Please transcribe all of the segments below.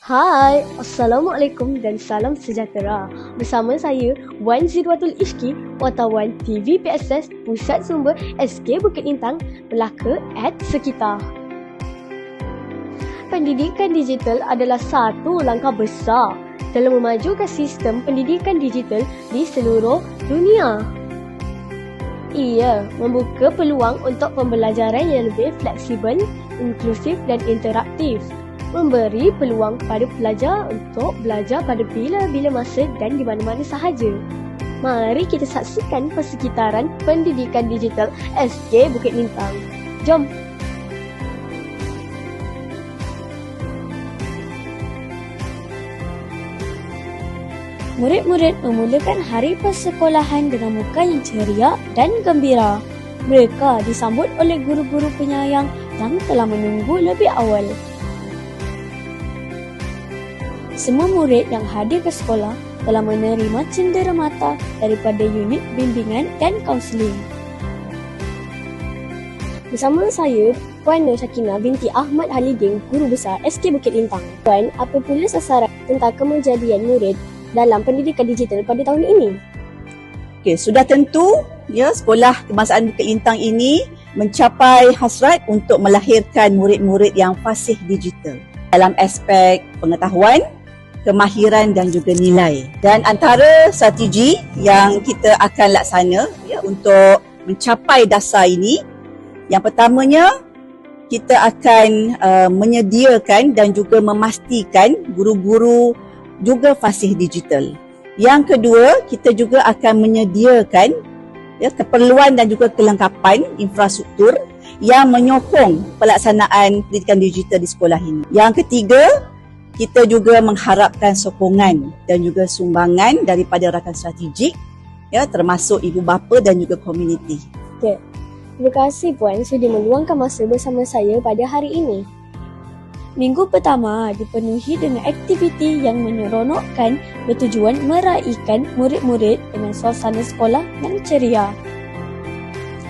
Hai, Assalamualaikum dan salam sejahtera. Bersama saya, Wan Zirwatul Ishki, wartawan TV PSS Pusat Sumber SK Bukit Intang, Melaka @sekitar. Pendidikan digital adalah satu langkah besar dalam memajukan sistem pendidikan digital di seluruh dunia. Ia membuka peluang untuk pembelajaran yang lebih fleksibel, inklusif dan interaktif. Memberi peluang pada pelajar untuk belajar pada bila-bila masa dan di mana-mana sahaja. Mari kita saksikan persekitaran pendidikan digital SK Bukit Lintang. Jom! Murid-murid memulakan hari persekolahan dengan muka yang ceria dan gembira. Mereka disambut oleh guru-guru penyayang yang telah menunggu lebih awal. Semua murid yang hadir ke sekolah telah menerima cenderamata daripada unit bimbingan dan kaunseling. Bersama saya, Puan Nur Syakina binti Ahmad Halidin, Guru Besar SK Bukit Lintang. Puan, apa pula sasaran tentang kemejadian murid dalam pendidikan digital pada tahun ini? Okey, sudah tentu sekolah kebangsaan Bukit Lintang ini mencapai hasrat untuk melahirkan murid-murid yang fasih digital dalam aspek pengetahuan, kemahiran dan juga nilai. Dan antara strategi yang kita akan laksana untuk mencapai dasar ini, yang pertamanya kita akan menyediakan dan juga memastikan guru-guru juga fasih digital. Yang kedua, kita juga akan menyediakan keperluan dan juga kelengkapan infrastruktur yang menyokong pelaksanaan pendidikan digital di sekolah ini. Yang ketiga, kita juga mengharapkan sokongan dan juga sumbangan daripada rakan strategik, termasuk ibu bapa dan juga komuniti. Okay. Terima kasih Puan sudi meluangkan masa bersama saya pada hari ini. Minggu pertama dipenuhi dengan aktiviti yang menyeronokkan bertujuan meraihkan murid-murid dengan suasana sekolah yang ceria.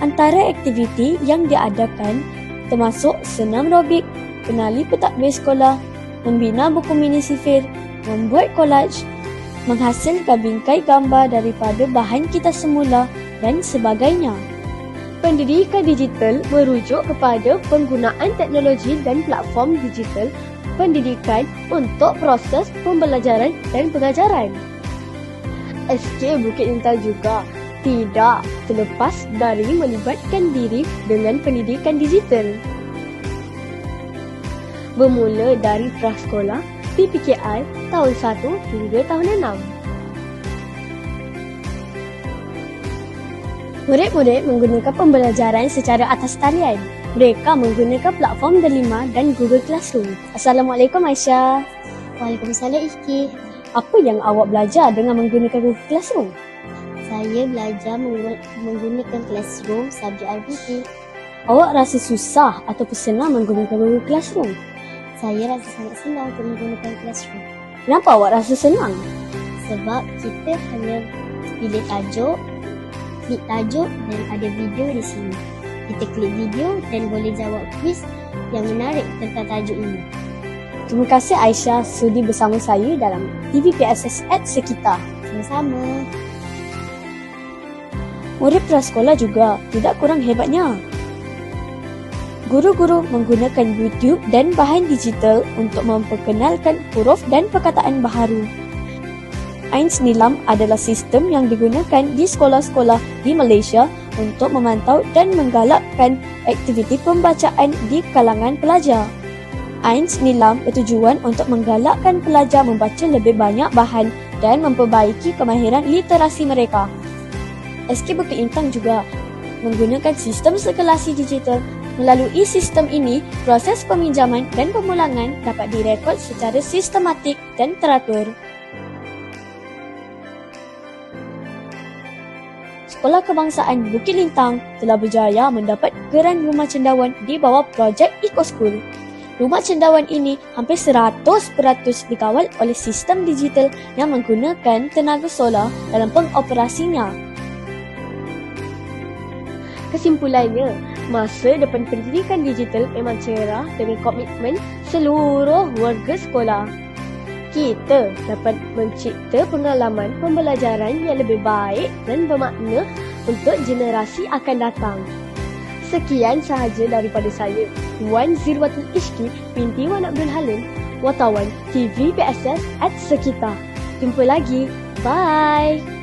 Antara aktiviti yang diadakan termasuk senam robik, kenali pentadbir sekolah, membina buku mini sifir, membuat collage, menghasilkan bingkai gambar daripada bahan kita semula dan sebagainya. Pendidikan digital merujuk kepada penggunaan teknologi dan platform digital pendidikan untuk proses pembelajaran dan pengajaran. SK Bukit Lintang juga tidak terlepas dari melibatkan diri dengan pendidikan digital. Bermula dari prasekolah, PPKI tahun 1 hingga tahun 6. Murid-murid menggunakan pembelajaran secara atas talian. Mereka menggunakan platform Delima dan Google Classroom. Assalamualaikum Aisyah. Waalaikumsalam Ishki. Apa yang awak belajar dengan menggunakan Google Classroom? Saya belajar menggunakan Classroom subjek RPT. Awak rasa susah atau senang menggunakan Google Classroom? Saya rasa sangat senang untuk menggunakan Classroom. Kenapa awak rasa senang? Sebab kita hanya pilih tajuk, klik tajuk dan ada video di sini. Kita klik video dan boleh jawab kuis yang menarik tentang tajuk ini. Terima kasih Aisyah sudi bersama saya dalam TV PSS @sekitar. Sama-sama. Murid prasekolah juga tidak kurang hebatnya. Guru-guru menggunakan YouTube dan bahan digital untuk memperkenalkan huruf dan perkataan baharu. Ains Nilam adalah sistem yang digunakan di sekolah-sekolah di Malaysia untuk memantau dan menggalakkan aktiviti pembacaan di kalangan pelajar. Ains Nilam bertujuan untuk menggalakkan pelajar membaca lebih banyak bahan dan memperbaiki kemahiran literasi mereka. SK Bukit Lintang juga menggunakan sistem sirkulasi digital. Melalui sistem ini, proses peminjaman dan pemulangan dapat direkod secara sistematik dan teratur. Sekolah Kebangsaan Bukit Lintang telah berjaya mendapat geran Rumah Cendawan di bawah projek EcoSchool. Rumah cendawan ini hampir 100% dikawal oleh sistem digital yang menggunakan tenaga solar dalam pengoperasinya. Kesimpulannya, masa depan pendidikan digital memang cerah dengan komitmen seluruh warga sekolah. Kita dapat mencipta pengalaman pembelajaran yang lebih baik dan bermakna untuk generasi akan datang. Sekian sahaja daripada saya, Wan Zirwatul Ishki binti Wan Abdul Halim, wartawan TV PSS at Sekitar. Jumpa lagi. Bye.